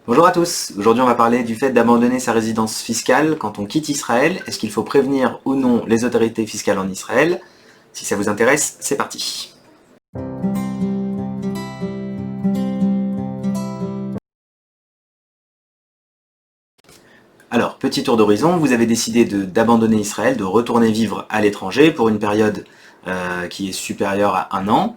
Bonjour à tous, aujourd'hui on va parler du fait d'abandonner sa résidence fiscale quand on quitte Israël. Est-ce qu'il faut prévenir ou non les autorités fiscales en Israël? Si ça vous intéresse, c'est parti. Alors, petit tour d'horizon, vous avez décidé d'abandonner Israël, de retourner vivre à l'étranger pour une période qui est supérieure à 1 an.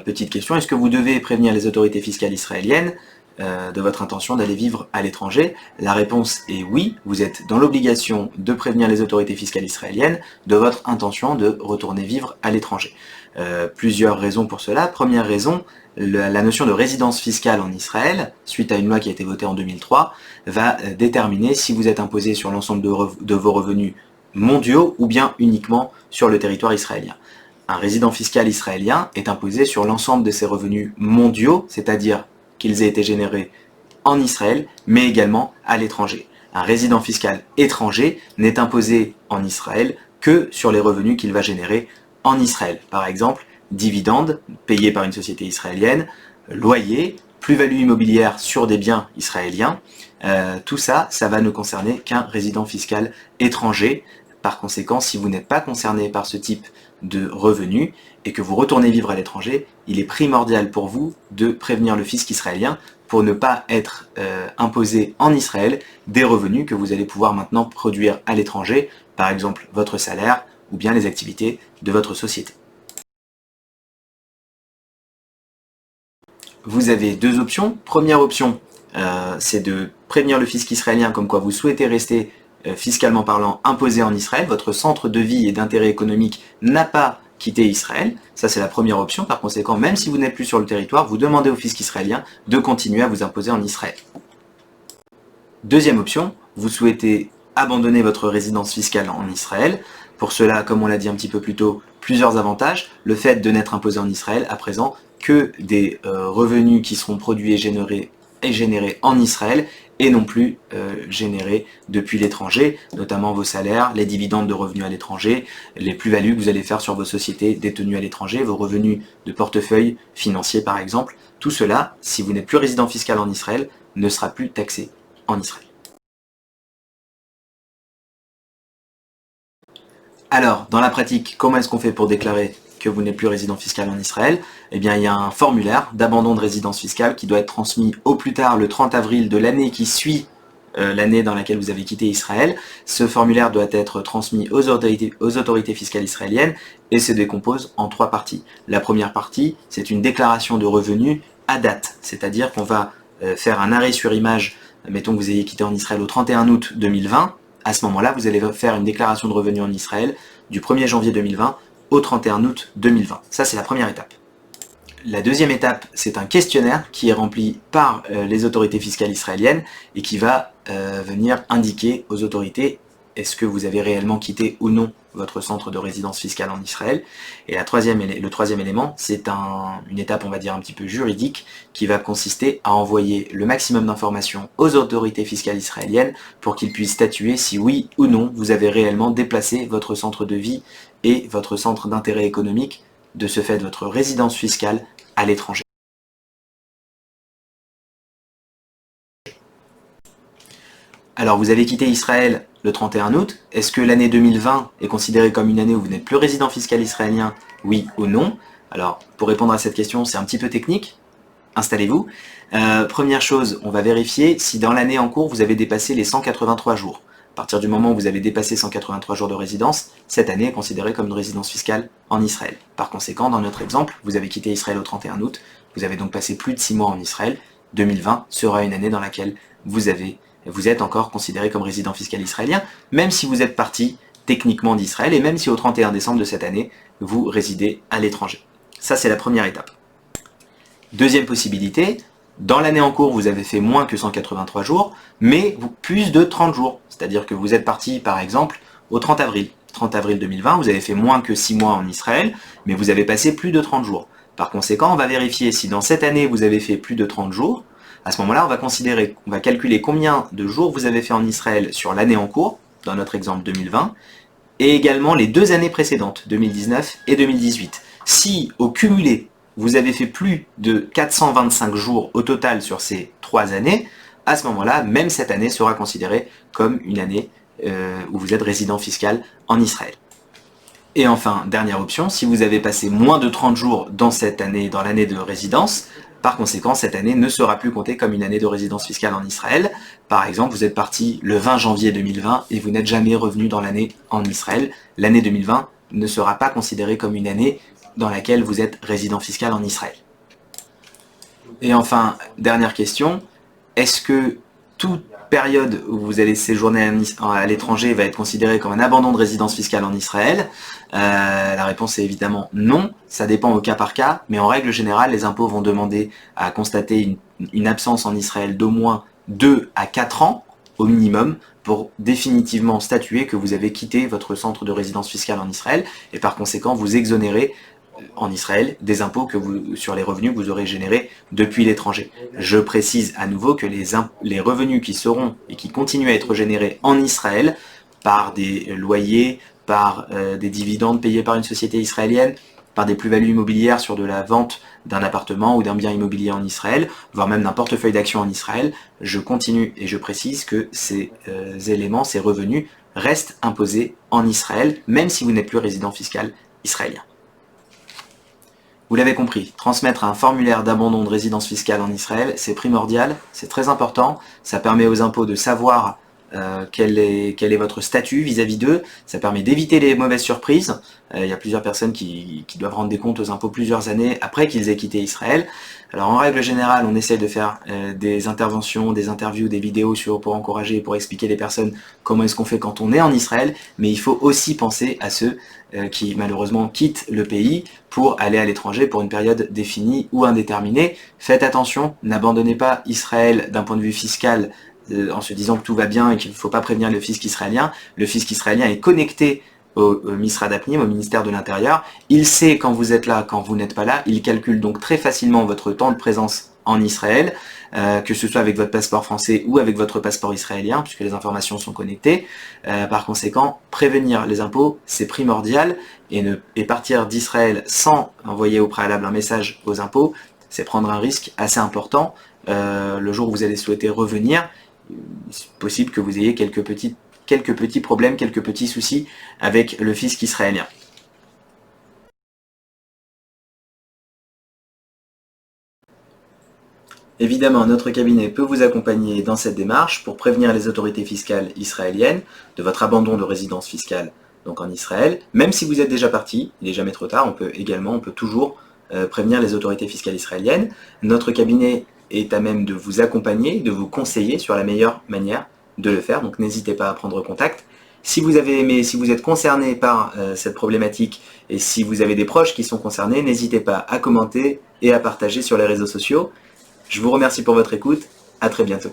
Petite question, est-ce que vous devez prévenir les autorités fiscales israéliennes de votre intention d'aller vivre à l'étranger? La réponse est oui, vous êtes dans l'obligation de prévenir les autorités fiscales israéliennes de votre intention de retourner vivre à l'étranger. Plusieurs raisons pour cela. Première raison, la notion de résidence fiscale en Israël, suite à une loi qui a été votée en 2003, va déterminer si vous êtes imposé sur l'ensemble de vos revenus mondiaux ou bien uniquement sur le territoire israélien. Un résident fiscal israélien est imposé sur l'ensemble de ses revenus mondiaux, c'est-à-dire qu'ils aient été générés en Israël, mais également à l'étranger. Un résident fiscal étranger n'est imposé en Israël que sur les revenus qu'il va générer en Israël. Par exemple, dividendes payés par une société israélienne, loyers, plus-value immobilière sur des biens israéliens, tout ça, ça va ne concerner qu'un résident fiscal étranger. Par conséquent, si vous n'êtes pas concerné par ce type de revenus et que vous retournez vivre à l'étranger, il est primordial pour vous de prévenir le fisc israélien pour ne pas être imposé en Israël des revenus que vous allez pouvoir maintenant produire à l'étranger, par exemple votre salaire ou bien les activités de votre société. Vous avez deux options. Première option, c'est de prévenir le fisc israélien comme quoi vous souhaitez rester fiscalement parlant imposé en Israël. Votre centre de vie et d'intérêt économique n'a pas quitté Israël. Ça, c'est la première option. Par conséquent, même si vous n'êtes plus sur le territoire, vous demandez au fisc israélien de continuer à vous imposer en Israël. Deuxième option, vous souhaitez abandonner votre résidence fiscale en Israël. Pour cela, comme on l'a dit un petit peu plus tôt, plusieurs avantages. Le fait de n'être imposé en Israël à présent que des revenus qui seront produits et générés en Israël et non plus générés depuis l'étranger, notamment vos salaires, les dividendes de revenus à l'étranger, les plus-values que vous allez faire sur vos sociétés détenues à l'étranger, vos revenus de portefeuille financier par exemple. Tout cela, si vous n'êtes plus résident fiscal en Israël, ne sera plus taxé en Israël. Alors, dans la pratique, comment est-ce qu'on fait pour déclarer que vous n'êtes plus résident fiscal en Israël? Eh bien, il y a un formulaire d'abandon de résidence fiscale qui doit être transmis au plus tard le 30 avril de l'année qui suit l'année dans laquelle vous avez quitté Israël. Ce formulaire doit être transmis aux autorités fiscales israéliennes et se décompose en 3 parties. La première partie, c'est une déclaration de revenus à date, c'est-à-dire qu'on va faire un arrêt sur image, mettons que vous ayez quitté en Israël au 31 août 2020, à ce moment-là, vous allez faire une déclaration de revenus en Israël du 1er janvier 2020 au 31 août 2020. Ça, c'est la première étape. La deuxième étape, c'est un questionnaire qui est rempli par les autorités fiscales israéliennes et qui va venir indiquer aux autorités est-ce que vous avez réellement quitté ou non votre centre de résidence fiscale en Israël. Et le troisième élément, c'est une étape, on va dire, un petit peu juridique, qui va consister à envoyer le maximum d'informations aux autorités fiscales israéliennes pour qu'ils puissent statuer si oui ou non vous avez réellement déplacé votre centre de vie et votre centre d'intérêt économique, de ce fait votre résidence fiscale, à l'étranger. Alors vous avez quitté Israël le 31 août, est-ce que l'année 2020 est considérée comme une année où vous n'êtes plus résident fiscal israélien, oui ou non? Alors pour répondre à cette question, c'est un petit peu technique, installez-vous. Première chose, on va vérifier si dans l'année en cours vous avez dépassé les 183 jours. À partir du moment où vous avez dépassé 183 jours de résidence, cette année est considérée comme une résidence fiscale en Israël. Par conséquent, dans notre exemple, vous avez quitté Israël au 31 août, vous avez donc passé plus de 6 mois en Israël, 2020 sera une année dans laquelle vous êtes encore considéré comme résident fiscal israélien, même si vous êtes parti techniquement d'Israël, et même si au 31 décembre de cette année, vous résidez à l'étranger. Ça, c'est la première étape. Deuxième possibilité, dans l'année en cours, vous avez fait moins que 183 jours, mais plus de 30 jours. C'est-à-dire que vous êtes parti, par exemple, au 30 avril. 30 avril 2020, vous avez fait moins que 6 mois en Israël, mais vous avez passé plus de 30 jours. Par conséquent, on va vérifier si dans cette année, vous avez fait plus de 30 jours. À ce moment-là, on va calculer combien de jours vous avez fait en Israël sur l'année en cours, dans notre exemple 2020, et également les 2 années précédentes, 2019 et 2018. Si, au cumulé, vous avez fait plus de 425 jours au total sur ces 3 années, à ce moment-là, même cette année sera considérée comme une année où vous êtes résident fiscal en Israël. Et enfin, dernière option, si vous avez passé moins de 30 jours dans cette année, dans l'année de résidence, par conséquent, cette année ne sera plus comptée comme une année de résidence fiscale en Israël. Par exemple, vous êtes parti le 20 janvier 2020 et vous n'êtes jamais revenu dans l'année en Israël. L'année 2020 ne sera pas considérée comme une année dans laquelle vous êtes résident fiscal en Israël. Et enfin, dernière question, est-ce que toute période où vous allez séjourner à l'étranger va être considérée comme un abandon de résidence fiscale en Israël? La réponse est évidemment non, ça dépend au cas par cas, mais en règle générale, les impôts vont demander à constater une absence en Israël d'au moins 2 à 4 ans au minimum pour définitivement statuer que vous avez quitté votre centre de résidence fiscale en Israël et par conséquent vous exonérer en Israël des impôts sur les revenus que vous aurez générés depuis l'étranger. Je précise à nouveau que les revenus qui seront et qui continuent à être générés en Israël par des loyers, par des dividendes payés par une société israélienne, par des plus-values immobilières sur de la vente d'un appartement ou d'un bien immobilier en Israël, voire même d'un portefeuille d'actions en Israël, je continue et je précise que ces éléments, ces revenus, restent imposés en Israël, même si vous n'êtes plus résident fiscal israélien. Vous l'avez compris, transmettre un formulaire d'abandon de résidence fiscale en Israël, c'est primordial, c'est très important, ça permet aux impôts de savoir quel est votre statut vis-à-vis d'eux, ça permet d'éviter les mauvaises surprises. Il y a plusieurs personnes qui doivent rendre des comptes aux impôts plusieurs années après qu'ils aient quitté Israël. Alors en règle générale, on essaie de faire des interventions, des interviews, des vidéos pour encourager et pour expliquer les personnes comment est-ce qu'on fait quand on est en Israël, mais il faut aussi penser à ceux qui malheureusement quittent le pays pour aller à l'étranger pour une période définie ou indéterminée. Faites attention, n'abandonnez pas Israël d'un point de vue fiscal en se disant que tout va bien et qu'il ne faut pas prévenir le fisc israélien. Le fisc israélien est connecté au Misrad Apnim, au ministère de l'Intérieur. Il sait quand vous êtes là, quand vous n'êtes pas là. Il calcule donc très facilement votre temps de présence en Israël, que ce soit avec votre passeport français ou avec votre passeport israélien, puisque les informations sont connectées. Par conséquent, prévenir les impôts, c'est primordial, et partir d'Israël sans envoyer au préalable un message aux impôts, c'est prendre un risque assez important. Le jour où vous allez souhaiter revenir, c'est possible que vous ayez quelques petits problèmes, quelques petits soucis avec le fisc israélien. Évidemment, notre cabinet peut vous accompagner dans cette démarche pour prévenir les autorités fiscales israéliennes de votre abandon de résidence fiscale donc en Israël. Même si vous êtes déjà parti, il n'est jamais trop tard, on peut toujours prévenir les autorités fiscales israéliennes. Notre cabinet est à même de vous accompagner, de vous conseiller sur la meilleure manière de le faire, donc n'hésitez pas à prendre contact. Si vous avez aimé, si vous êtes concerné par cette problématique et si vous avez des proches qui sont concernés, n'hésitez pas à commenter et à partager sur les réseaux sociaux. Je vous remercie pour votre écoute, à très bientôt.